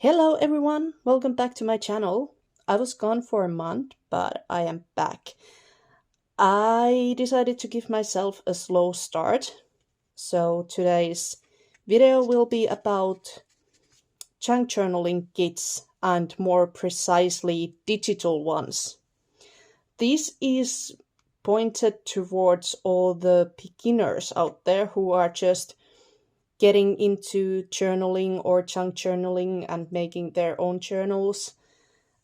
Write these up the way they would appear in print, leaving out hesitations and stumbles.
Hello everyone, welcome back to my channel. I was gone for a month, but I am back. I decided to give myself a slow start, so today's video will be about junk journaling kits and more precisely digital ones. This is pointed towards all the beginners out there who are just getting into journaling or junk journaling and making their own journals,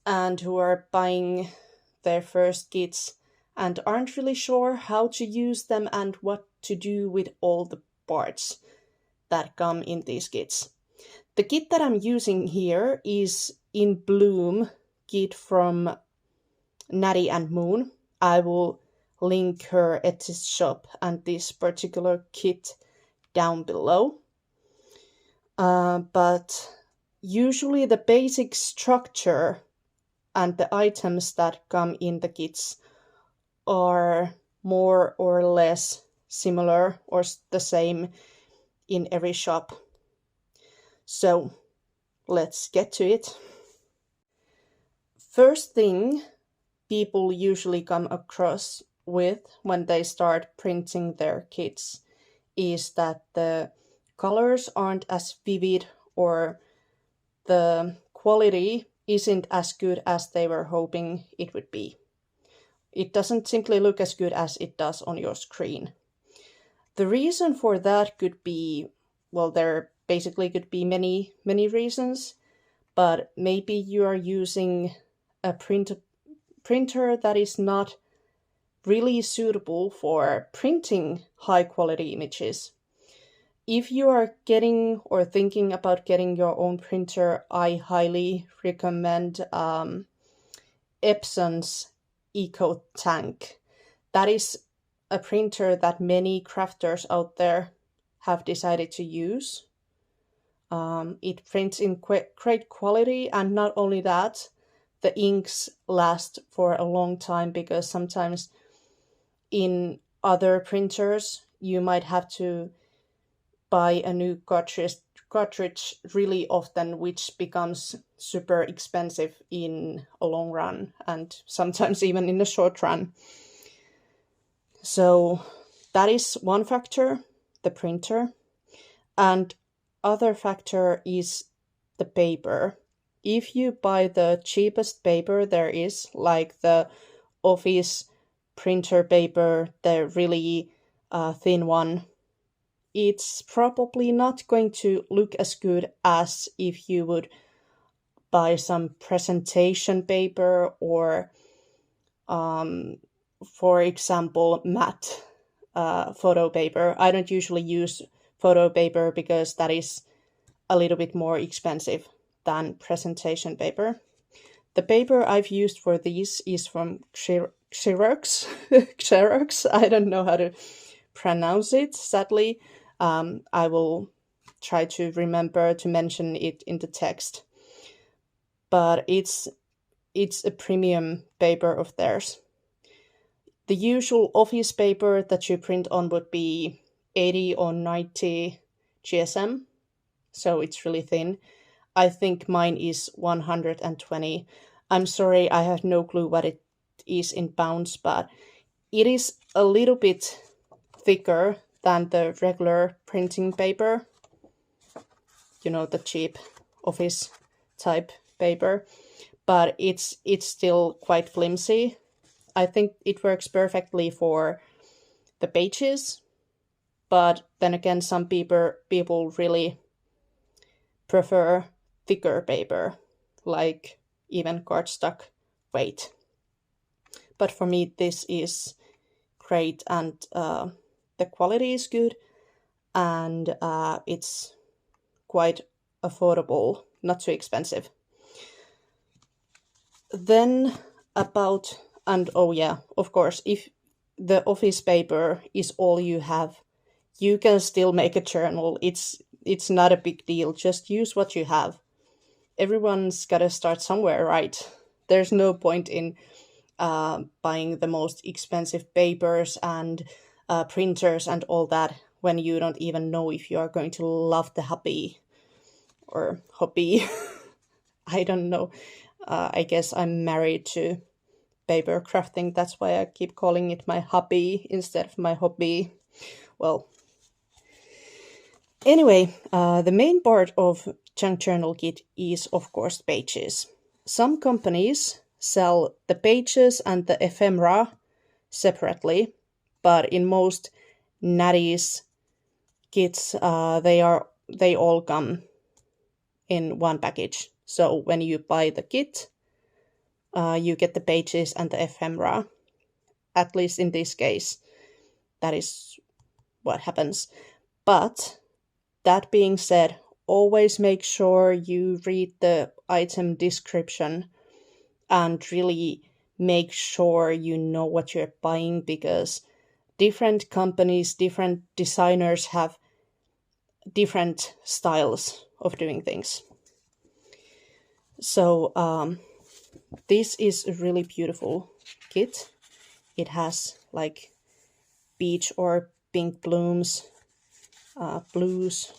and who are buying their first kits and aren't really sure how to use them and what to do with all the parts that come in these kits. The kit that I'm using here is In Bloom kit from Natty and Moon. I will link her Etsy shop and this particular kit down below. But usually the basic structure and the items that come in the kits are more or less similar or the same in every shop. So let's get to it. First thing people usually come across with when they start printing their kits is that the colors aren't as vivid or the quality isn't as good as they were hoping it would be. It doesn't simply look as good as it does on your screen. The reason for that could be, well, there basically could be many reasons, but maybe you are using a printer that is not really suitable for printing high quality images. If you are getting or thinking about getting your own printer, I highly recommend Epson's EcoTank. That is a printer that many crafters out there have decided to use. It prints in great quality, and not only that, the inks last for a long time, because sometimes in other printers you might have to buy a new cartridge really often, which becomes super expensive in a long run and sometimes even in the short run. So that is one factor, the printer. And other factor is the paper. If you buy the cheapest paper there is, like the office printer paper, the really thin one, it's probably not going to look as good as if you would buy some presentation paper or, for example, matte photo paper. I don't usually use photo paper because that is a little bit more expensive than presentation paper. The paper I've used for these is from XEROX. XEROX, I don't know how to pronounce it, sadly. I will try to remember to mention it in the text. But it's a premium paper of theirs. The usual office paper that you print on would be 80 or 90 GSM, so it's really thin. I think mine is 120. I'm sorry, I have no clue what it is in pounds, but it is a little bit thicker than the regular printing paper. You know, the cheap office type paper, but it's still quite flimsy. I think it works perfectly for the pages, but then again, some people really prefer thicker paper, like even cardstock weight. But for me, this is great, and the quality is good, and it's quite affordable, not too expensive. Then about, and oh yeah, of course, if the office paper is all you have, you can still make a journal. It's not a big deal. Just use what you have. Everyone's gotta start somewhere, right? There's no point in buying the most expensive papers and printers and all that when you don't even know if you are going to love the hobby. I don't know. I guess I'm married to paper crafting. That's why I keep calling it my hobby instead of my hobby. Well, anyway, the main part of junk journal kit is, of course, pages. Some companies sell the pages and the ephemera separately, but in most Natty's kits, they all come in one package. So when you buy the kit, you get the pages and the ephemera. At least in this case, that is what happens. But that being said, always make sure you read the item description and really make sure you know what you're buying, because different companies, different designers have different styles of doing things. So this is a really beautiful kit. It has like peach or pink blooms, blues,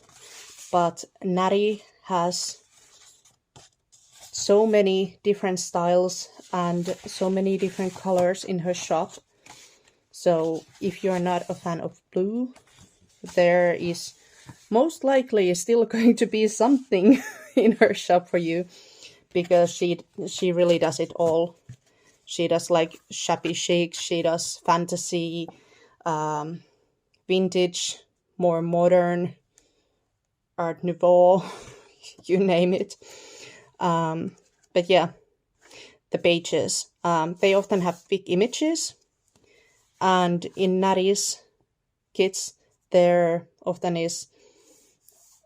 but Natty has so many different styles and so many different colors in her shop. So if you're not a fan of blue, there is most likely still going to be something in her shop for you, because she really does it all. She does like shabby chic, she does fantasy, vintage, more modern, art nouveau, you name it. But yeah, the pages, they often have big images, and in Natty's kits there often is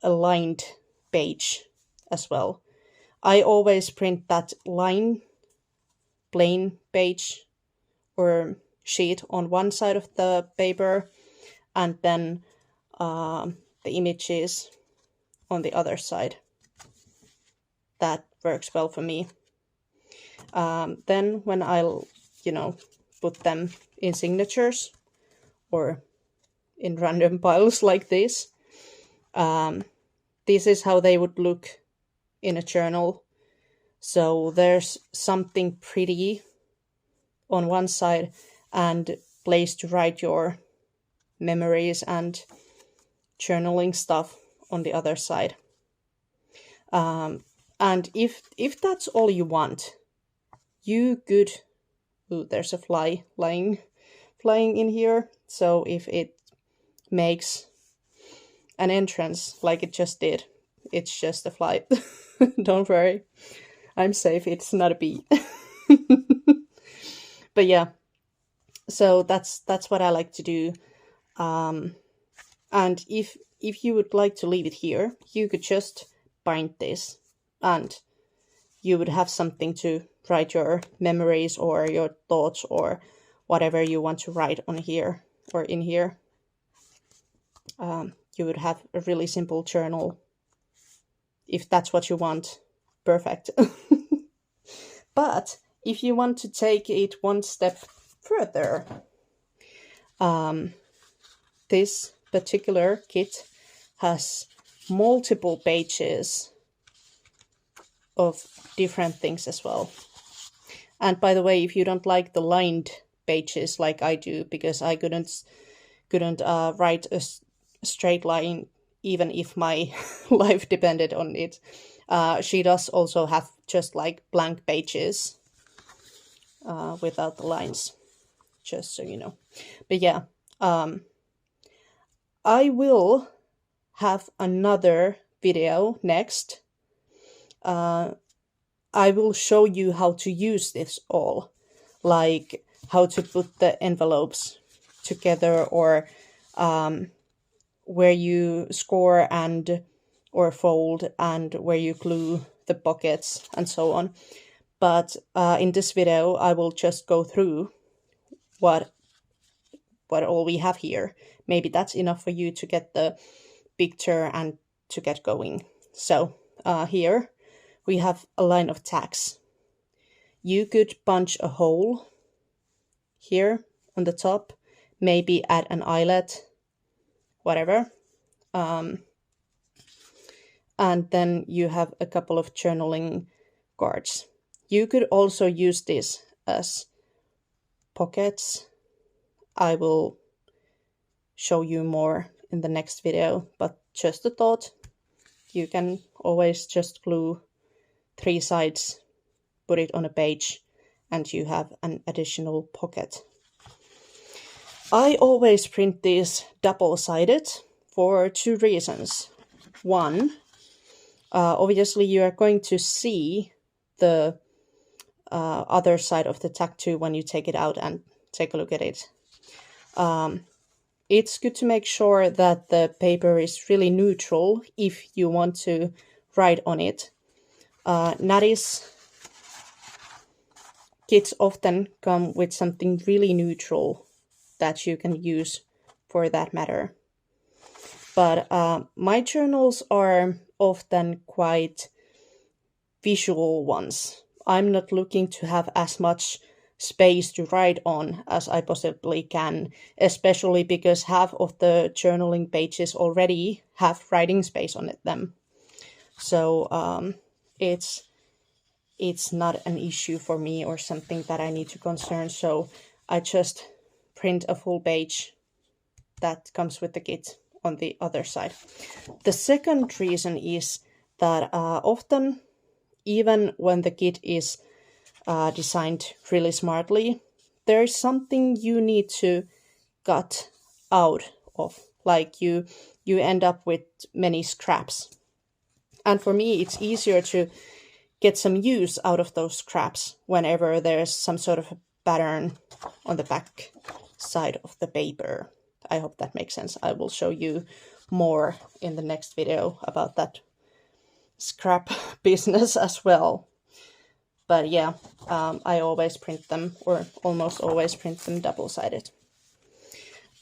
a lined page as well. I always print that plain page or sheet on one side of the paper, and then the images on the other side. That works well for me. Then when I'll, put them in signatures or in random piles like this, this is how they would look in a journal. So there's something pretty on one side and place to write your memories and journaling stuff on the other side. And if that's all you want, you could... Ooh, there's a fly flying in here. So if it makes an entrance like it just did, it's just a fly. Don't worry, I'm safe. It's not a bee. But yeah, so that's what I like to do. And if you would like to leave it here, you could just bind this, and you would have something to write your memories or your thoughts or whatever you want to write on here or in here. You would have a really simple journal if that's what you want. Perfect. But if you want to take it one step further, this particular kit has multiple pages of different things as well. And by the way, if you don't like the lined pages like I do, because I couldn't write a straight line even if my life depended on it, she does also have just like blank pages without the lines, just so you know. But yeah, I will have another video next. I will show you how to use this all, like how to put the envelopes together, or where you score and or fold, and where you glue the pockets and so on. But in this video, I will just go through what all we have here. Maybe that's enough for you to get the picture and to get going. So here we have a line of tags. You could punch a hole here on the top, maybe add an eyelet, whatever. And then you have a couple of journaling cards. You could also use this as pockets. I will show you more in the next video, but just a thought. You can always just glue 3 sides, put it on a page, and you have an additional pocket. I always print these double-sided for 2 reasons. One, obviously you are going to see the other side of the tattoo when you take it out and take a look at it. It's good to make sure that the paper is really neutral if you want to write on it. Natty's kits often come with something really neutral that you can use for that matter. But my journals are often quite visual ones. I'm not looking to have as much space to write on as I possibly can, especially because half of the journaling pages already have writing space on them. So it's not an issue for me or something that I need to concern. So I just print a full page that comes with the kit on the other side. The second reason is that often, even when the kit is designed really smartly, there is something you need to cut out of, like you end up with many scraps. And for me, it's easier to get some use out of those scraps whenever there's some sort of a pattern on the back side of the paper. I hope that makes sense. I will show you more in the next video about that scrap business as well. But yeah, I always print them, or almost always print them double-sided.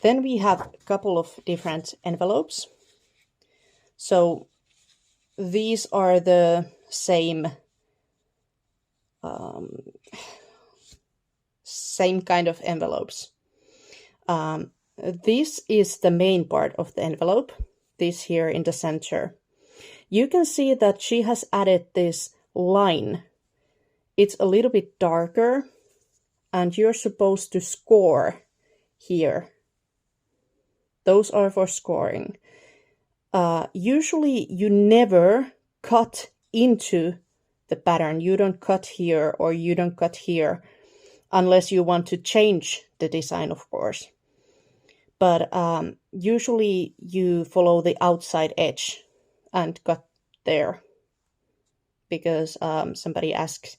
Then we have a couple of different envelopes. So these are the same kind of envelopes. This is the main part of the envelope, this here in the center. You can see that she has added this line. It's a little bit darker, and you're supposed to score here. Those are for scoring. Usually you never cut into the pattern. You don't cut here or you don't cut here unless you want to change the design, of course. But usually you follow the outside edge and cut there, because somebody asked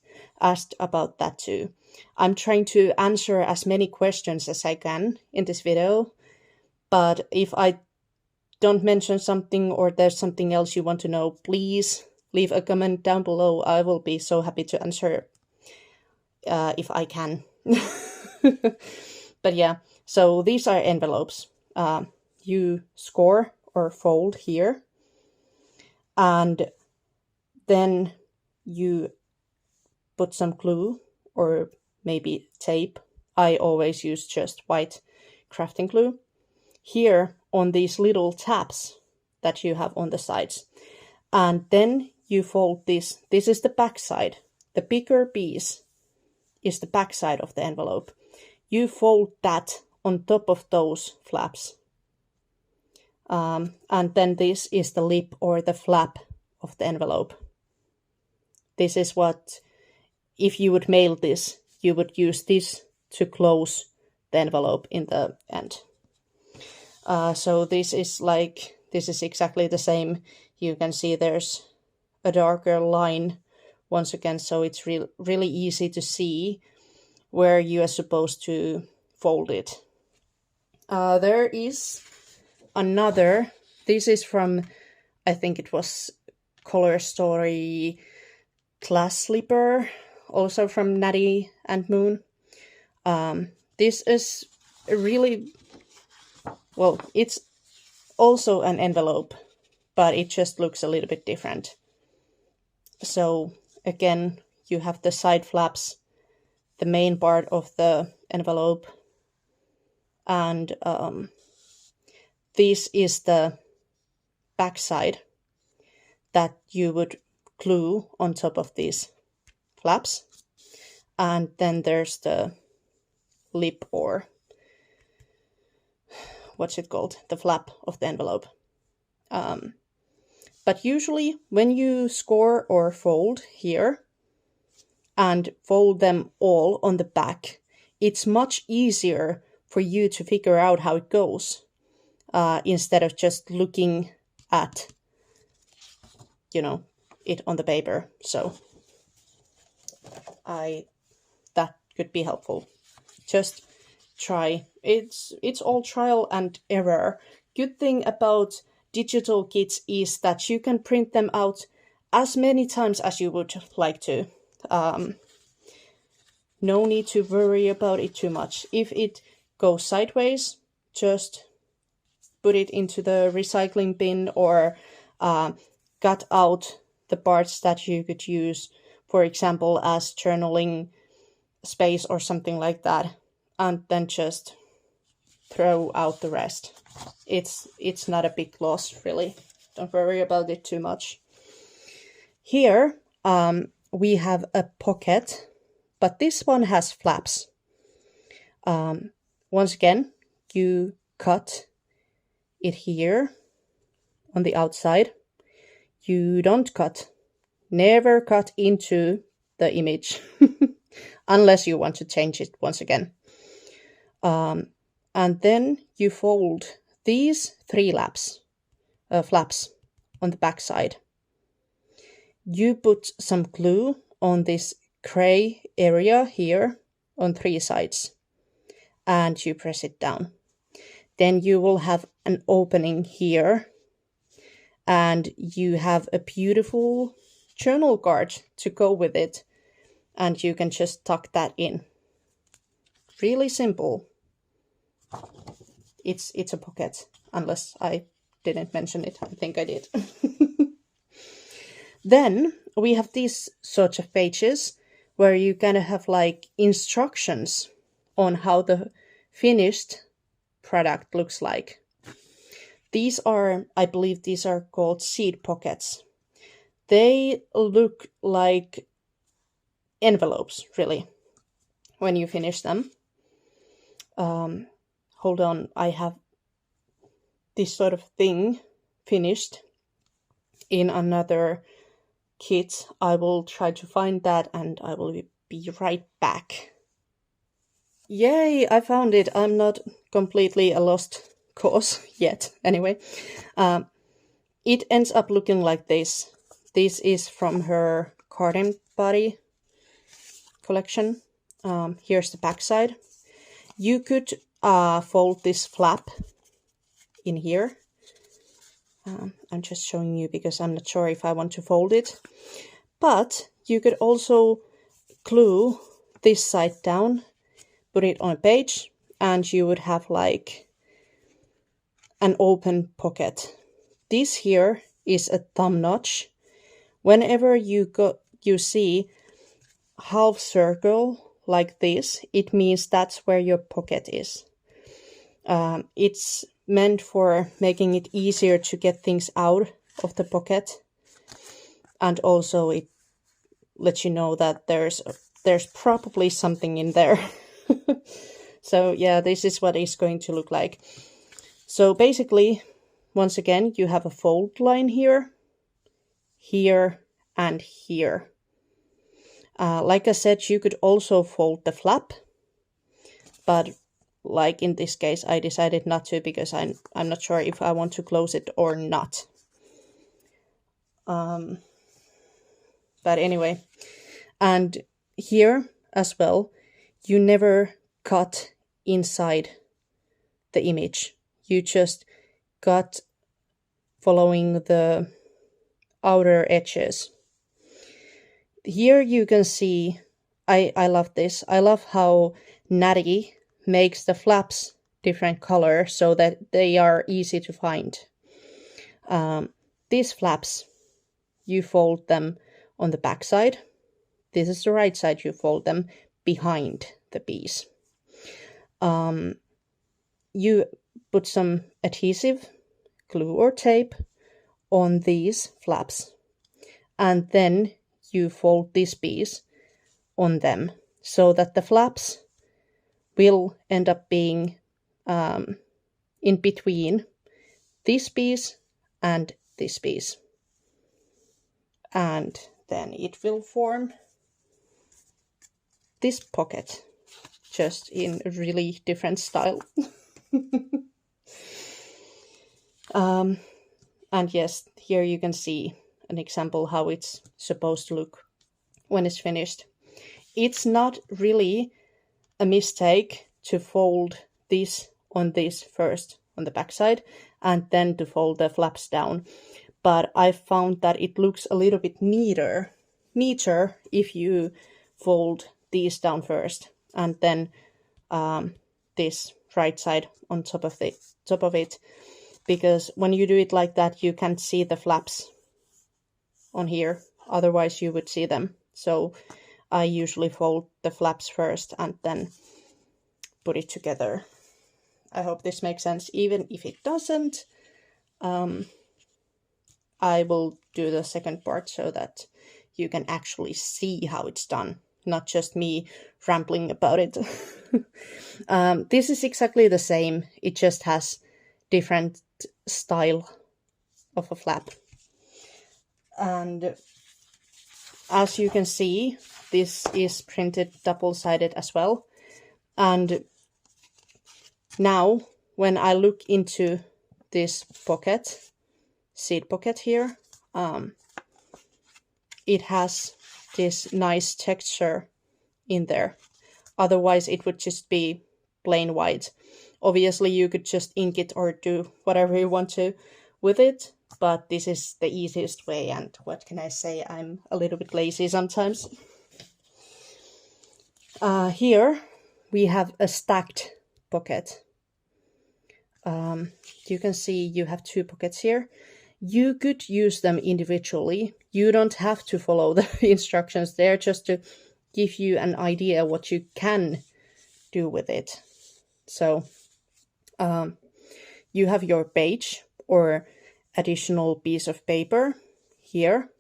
about that too. I'm trying to answer as many questions as I can in this video, but if I don't mention something or there's something else you want to know, please leave a comment down below. I will be so happy to answer if I can. But yeah, so these are envelopes. You score or fold here, and then you put some glue or maybe tape. I always use just white crafting glue here on these little tabs that you have on the sides. And then you fold this. This is the back side. The bigger piece is the back side of the envelope. You fold that on top of those flaps. And then this is the lip or the flap of the envelope. This is what, if you would mail this, you would use this to close the envelope in the end. So this is exactly the same. You can see there's a darker line once again, so it's really easy to see where you are supposed to fold it. There is another, this is from, I think it was Color Story Class Slipper, also from Natty and Moon. This is really, well, it's also an envelope, but it just looks a little bit different. So again, you have the side flaps, the main part of the envelope, and this is the back side that you would glue on top of these flaps. And then there's the lip, or what's it called? The flap of the envelope. But usually when you score or fold here and fold them all on the back, it's much easier for you to figure out how it goes instead of just looking at, you know, it on the paper. So that could be helpful. Just try. It's all trial and error. Good thing about digital kits is that you can print them out as many times as you would like to. No need to worry about it too much. If it goes sideways, just put it into the recycling bin, or cut out the parts that you could use, for example, as journaling space or something like that, and then just throw out the rest. It's not a big loss, really. Don't worry about it too much. Here we have a pocket, but this one has flaps. Once again, you cut it here on the outside. You don't cut. Never cut into the image unless you want to change it once again. And then you fold these 3 flaps on the back side. You put some glue on this gray area here on 3 sides, and you press it down. Then you will have an opening here, and you have a beautiful journal card to go with it, and you can just tuck that in. Really simple. It's a pocket, unless I didn't mention it. I think I did. Then we have these sorts of pages where you kind of have like instructions on how the finished product looks like. These are, I believe these are called seed pockets. They look like envelopes, really, when you finish them. Hold on, I have this sort of thing finished in another kit. I will try to find that, and I will be right back. Yay, I found it. I'm not completely a lost cause yet. Anyway, it ends up looking like this. This is from her Garden Body collection. Here's the backside. You could fold this flap in here. I'm just showing you because I'm not sure if I want to fold it. But you could also glue this side down, put it on a page, and you would have like an open pocket. This here is a thumb notch. Whenever you see half circle like this, it means that's where your pocket is. It's meant for making it easier to get things out of the pocket, and also it lets you know that there's probably something in there. So yeah, this is what it's going to look like. So basically, once again, you have a fold line here, here, and here. Like I said, you could also fold the flap, but like in this case, I decided not to because I'm not sure if I want to close it or not. But anyway, and here as well, you never cut inside the image. You just cut following the outer edges. Here you can see, I love this. I love how Natty makes the flaps different color so that they are easy to find. These flaps, you fold them on the back side. This is the right side, you fold them behind the piece. You put some adhesive, glue or tape on these flaps, and then you fold this piece on them so that the flaps will end up being in between this piece and this piece. And then it will form this pocket, just in a really different style. And yes, here you can see an example how it's supposed to look when it's finished. It's not really a mistake to fold this on this first on the back side and then to fold the flaps down. But I found that it looks a little bit neater if you fold these down first and then this right side on top of it. Because when you do it like that, you can't see the flaps on here. Otherwise, you would see them. So I usually fold the flaps first and then put it together. I hope this makes sense. Even if it doesn't, I will do the second part so that you can actually see how it's done. Not just me rambling about it. This is exactly the same. It just has different style of a flap. And as you can see, this is printed double-sided as well. And now when I look into this pocket, seed pocket here, it has this nice texture in there. Otherwise it would just be plain white. Obviously you could just ink it or do whatever you want to with it, but this is the easiest way, and what can I say, I'm a little bit lazy sometimes. Here we have a stacked pocket. You can see you have two pockets here. You could use them individually. You don't have to follow the instructions there, just to give you an idea what you can do with it. So you have your page or additional piece of paper here,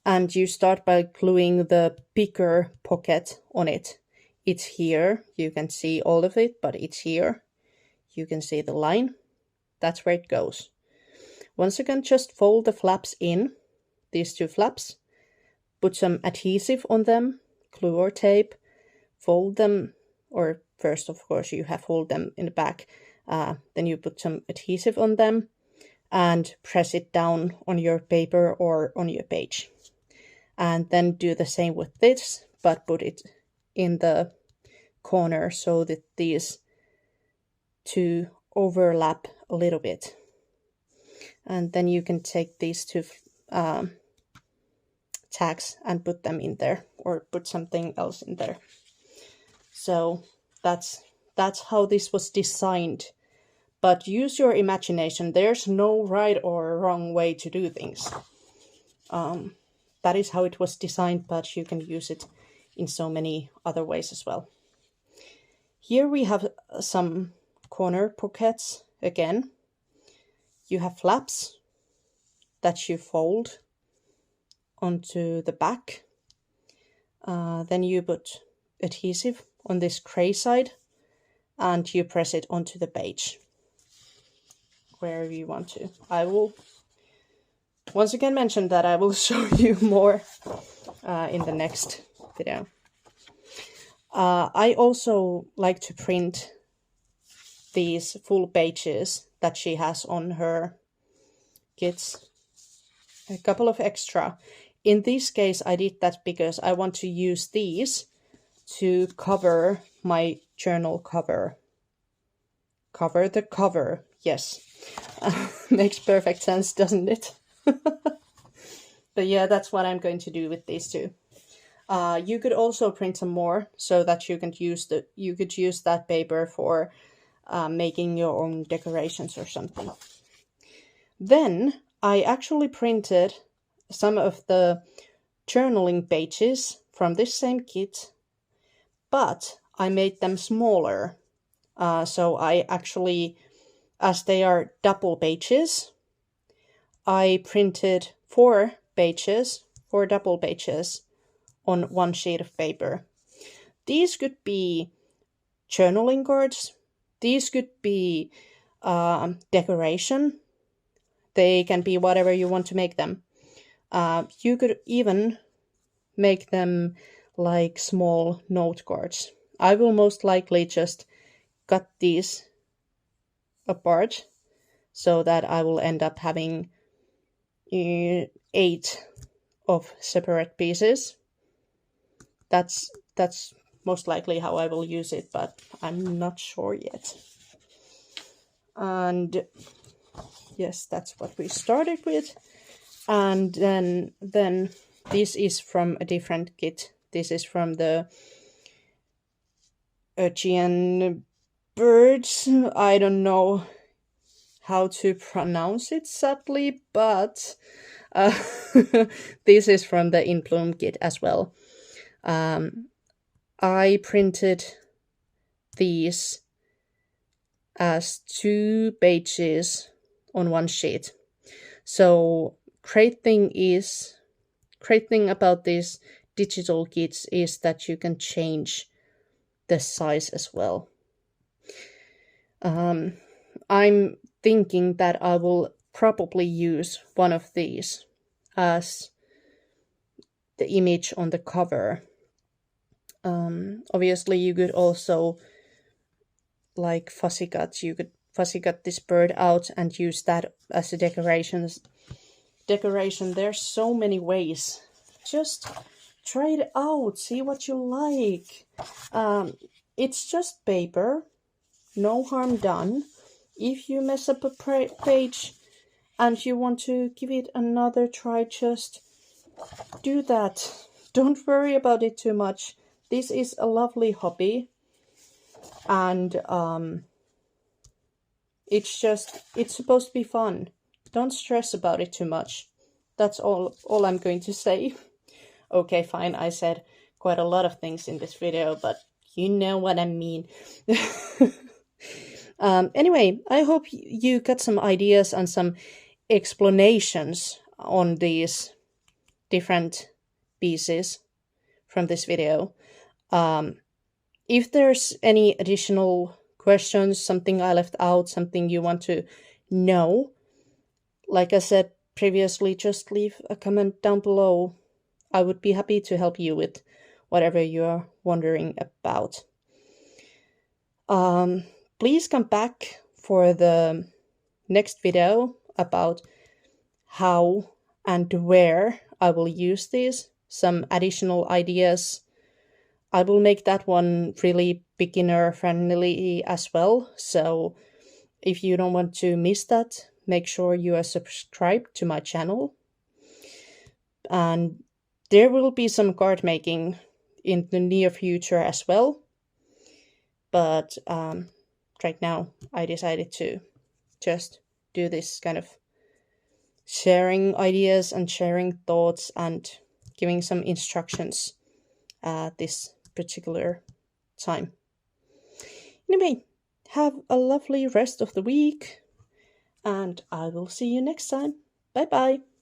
and you start by gluing the bigger pocket on it. It's here, you can see all of it, but it's here. You can see the line, that's where it goes. Once again, just fold the flaps in, these two flaps, put some adhesive on them, glue or tape, fold them, or first of course you have fold them in the back, then you put some adhesive on them and press it down on your paper or on your page. And then do the same with this, but put it in the corner so that these two overlap a little bit. And then you can take these two tags and put them in there, or put something else in there. So that's how this was designed. But use your imagination. There's no right or wrong way to do things. That is how it was designed, but you can use it in so many other ways as well. Here we have some corner pockets again. You have flaps that you fold onto the back. Then you put adhesive on this gray side and you press it onto the page wherever you want to. I will once again mention that I will show you more in the next video. I also like to print these full pages that she has on her kits. A couple of extra. In this case, I did that because I want to use these to cover my journal cover. Cover the cover, yes. Makes perfect sense, doesn't it? But yeah, that's what I'm going to do with these two. You could also print some more so that you could use that paper for making your own decorations or something. Then I actually printed some of the journaling pages from this same kit, but I made them smaller. So I actually, as they are double pages, I printed four double pages on one sheet of paper. These could be journaling cards. These could be decoration. They can be whatever you want to make them. You could even make them like small note cards. I will most likely just cut these apart so that I will end up having 8 of separate pieces. That's most likely how I will use it, but I'm not sure yet. And yes, that's what we started with. And then this is from a different kit. This is from the Urchian birds. I don't know how to pronounce it sadly, but this is from the In Bloom kit as well. I printed these as 2 pages on one sheet. So great thing about these digital kits is that you can change the size as well. I'm thinking that I will probably use one of these as the image on the cover. Obviously you could also like fussy cut. You could fussy cut this bird out and use that as a decoration. There's so many ways. Just try it out, see what you like. It's just paper, no harm done. If you mess up a page and you want to give it another try, just do that. Don't worry about it too much. This is a lovely hobby, and it's supposed to be fun. Don't stress about it too much. That's all I'm going to say. Okay, fine, I said quite a lot of things in this video, but you know what I mean. Anyway, I hope you got some ideas and some explanations on these different pieces from this video. If there's any additional questions, something I left out, something you want to know, like I said previously, just leave a comment down below. I would be happy to help you with whatever you're wondering about. Please come back for the next video about how and where I will use these, some additional ideas. I will make that one really beginner friendly as well, so if you don't want to miss that, make sure you are subscribed to my channel. And there will be some card making in the near future as well, but right now I decided to just do this kind of sharing ideas and sharing thoughts and giving some instructions this particular time. Anyway, have a lovely rest of the week, and I will see you next time. Bye bye.